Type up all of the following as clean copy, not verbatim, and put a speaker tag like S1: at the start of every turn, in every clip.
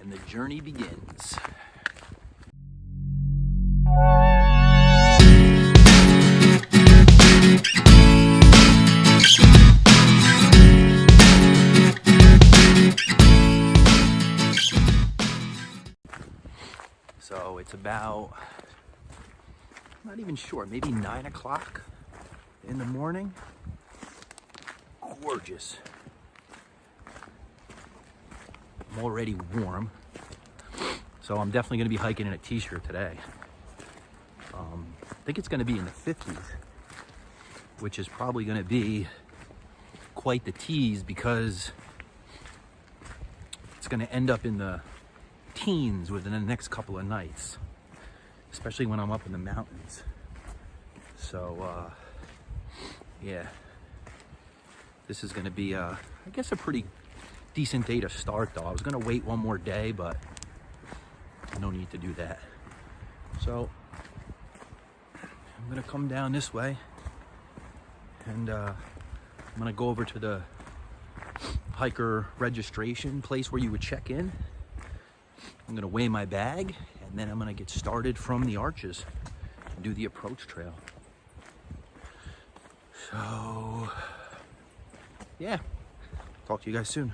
S1: and the journey begins. So it's about, I'm not even sure, maybe 9 o'clock in the morning. Gorgeous. I'm already warm, so I'm definitely going to be hiking in a t-shirt today. I think it's going to be in the 50s, which is probably going to be quite the tease because it's going to end up in the teens within the next couple of nights, especially when I'm up in the mountains. So yeah, this is going to be I guess a pretty decent day to start though. I was going to wait one more day, but no need to do that. So I'm going to come down this way and I'm going to go over to the hiker registration place where you would check in. I'm going to weigh my bag and then I'm going to get started from the arches and do the approach trail. So yeah, talk to you guys soon.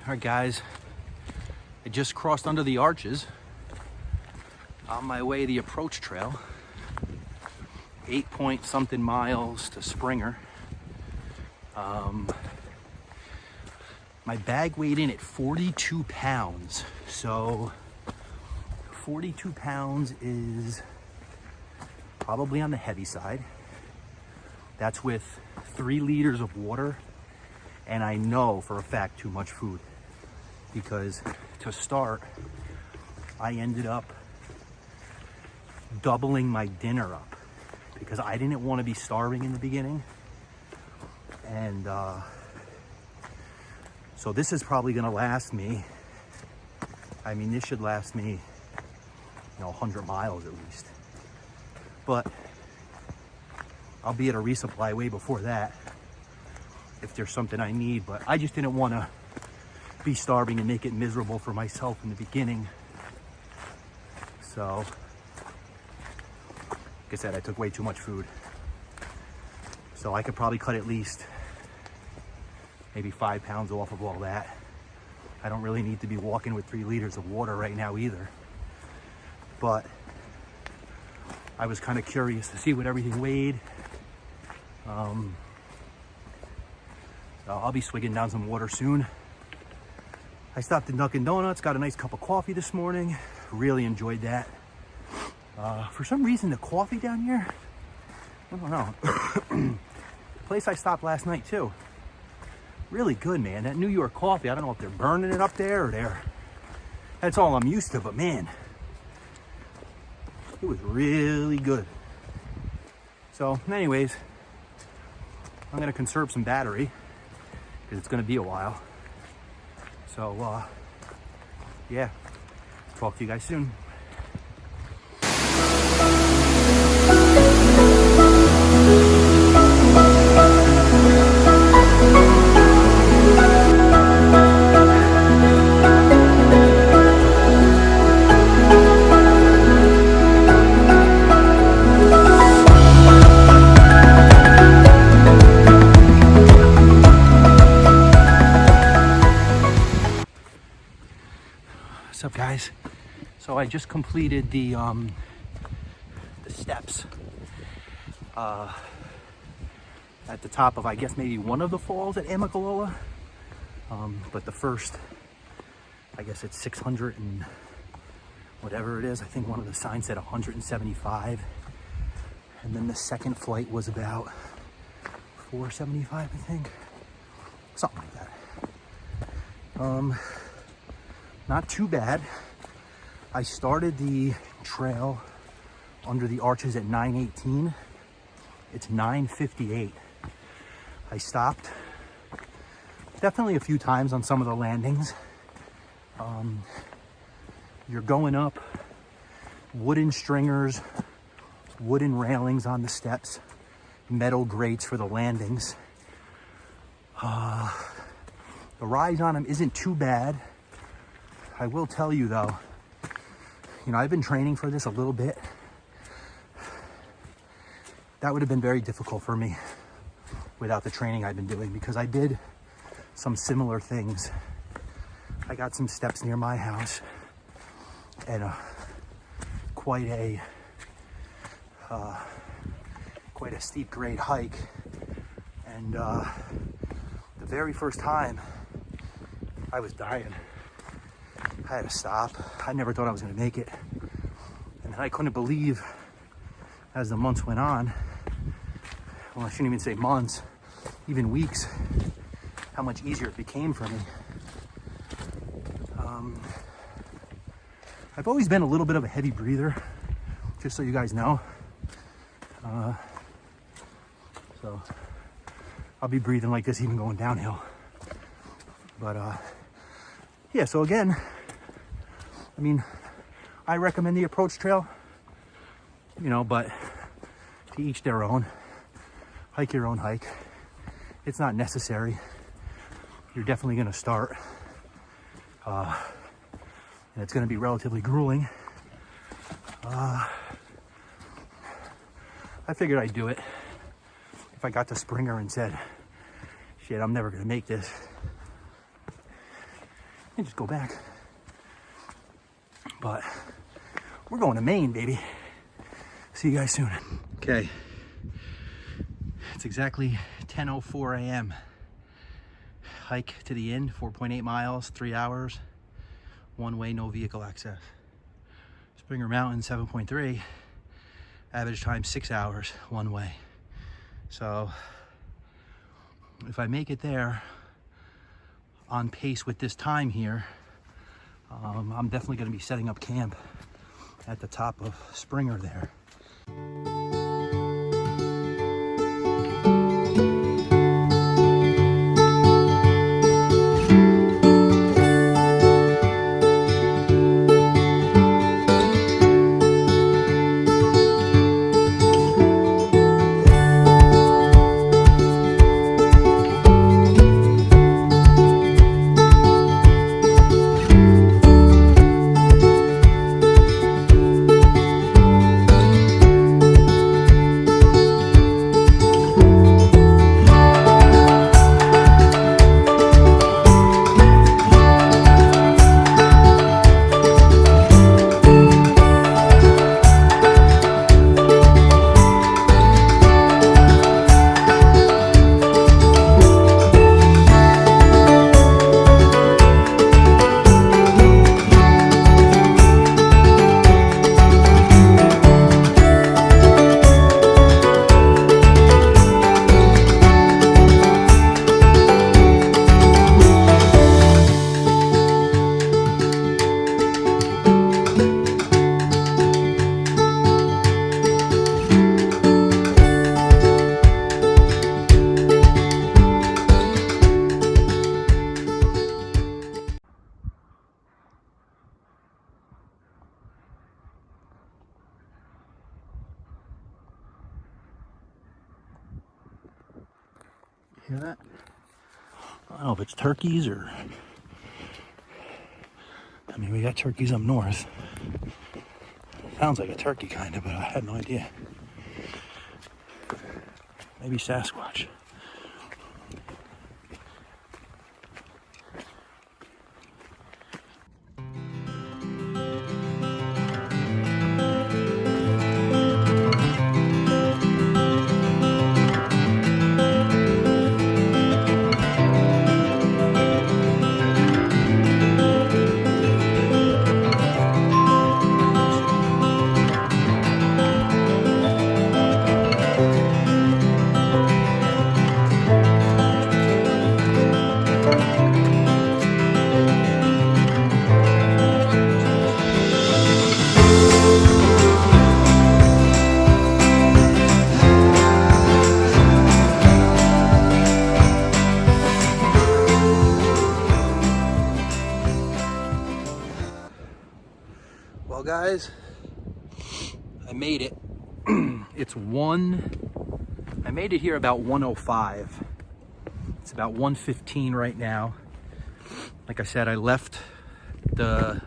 S1: Alright guys, I just crossed under the arches on my way the approach trail. 8 point something miles to Springer. My bag weighed in at 42 pounds. So 42 pounds is probably on the heavy side. That's with 3 liters of water. And I know for a fact too much food. Because to start, I ended up doubling my dinner up because I didn't want to be starving in the beginning. And so this is probably going to last me, I mean, this should last me, 100 miles at least. But I'll be at a resupply way before that if there's something I need. But I just didn't want to be starving and make it miserable for myself in the beginning. So, like I said, I took way too much food. So I could probably cut at least maybe 5 pounds off of all that. I don't really need to be walking with 3 liters of water right now either. But I was kind of curious to see what everything weighed. So I'll be swigging down some water soon. I stopped at Dunkin' Donuts, got a nice cup of coffee this morning. Really enjoyed that. For some reason, the coffee down here, I don't know. The place I stopped last night too. Really good, man. That New York coffee, I don't know if they're burning it up there or that's all I'm used to, but man, it was really good. So anyways, I'm gonna conserve some battery because it's gonna be a while. So, yeah, talk to you guys soon. What's up, guys? So I just completed the steps at the top of, I guess, maybe one of the falls at Amicalola. But the first, I guess it's 600 and whatever it is. I think one of the signs said 175. And then the second flight was about 475, I think. Something like that. Not too bad. I started the trail under the arches at 9:18. It's 9:58. I stopped definitely a few times on some of the landings. You're going up wooden stringers, wooden railings on the steps, metal grates for the landings. The rise on them isn't too bad. I will tell you though, you know, I've been training for this a little bit. That would have been very difficult for me without the training I've been doing, because I did some similar things. I got some steps near my house and quite a steep grade hike. And the very first time I was dying. I had to stop. I never thought I was going to make it. And then I couldn't believe, as the months went on, well, I shouldn't even say months, even weeks, how much easier it became for me. I've always been a little bit of a heavy breather, just so you guys know. So I'll be breathing like this even going downhill. But yeah, so again, I mean, I recommend the approach trail, you know, but to each their own. Hike your own hike. It's not necessary. You're definitely going to start. And it's going to be relatively grueling. I figured I'd do it. If I got to Springer and said, shit, I'm never going to make this, and just go back. But we're going to Maine, baby. See you guys soon. Okay. It's exactly 10:04 a.m. Hike to the inn, 4.8 miles, 3 hours. One way, no vehicle access. Springer Mountain, 7.3. Average time, 6 hours, one way. So if I make it there on pace with this time here, I'm definitely going to be setting up camp at the top of Springer there. Hear that? I don't know if it's turkeys or... I mean, we got turkeys up north. Sounds like a turkey kind of, but I had no idea. Maybe Sasquatch. Well, guys, I made it. I made it here about 1:05. It's about 1:15 right now. Like I said, I left the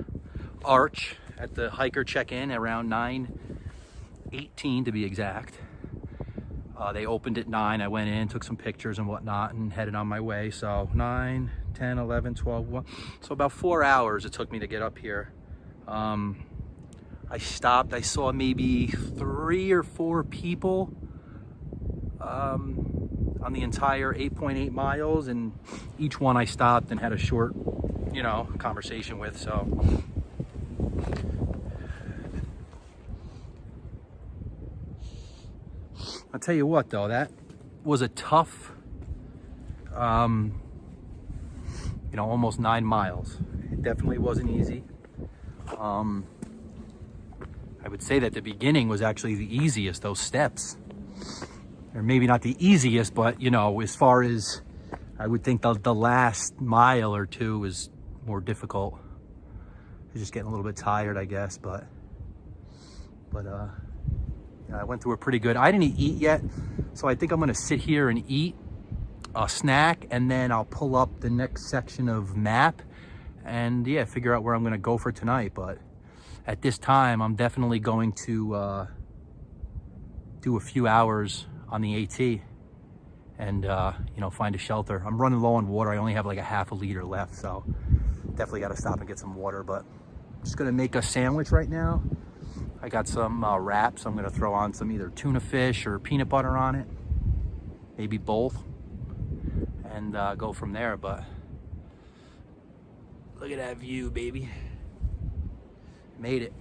S1: arch at the hiker check-in around 9:18 to be exact. They opened at 9. I went in, took some pictures and whatnot, and headed on my way. So 9, 10, 11, 12, 1. So about 4 hours it took me to get up here. I stopped. I saw maybe 3 or 4 people on the entire 8.8 miles, and each one I stopped and had a short, conversation with. So I'll tell you what, though, that was a tough, almost 9 miles. It definitely wasn't easy. I would say that the beginning was actually the easiest, those steps. Or maybe not the easiest, but, as far as I would think the last mile or two was more difficult. I was just getting a little bit tired, I guess, but I went through a pretty good. I didn't eat yet, so I think I'm gonna sit here and eat a snack, and then I'll pull up the next section of map and figure out where I'm gonna go for tonight. But at this time, I'm definitely going to do a few hours on the AT and find a shelter. I'm running low on water. I only have like a half a liter left, so definitely got to stop and get some water. But I'm just gonna make a sandwich right now. I got some wraps. I'm gonna throw on some either tuna fish or peanut butter on it, maybe both, and go from there. But look at that view, baby. Made it.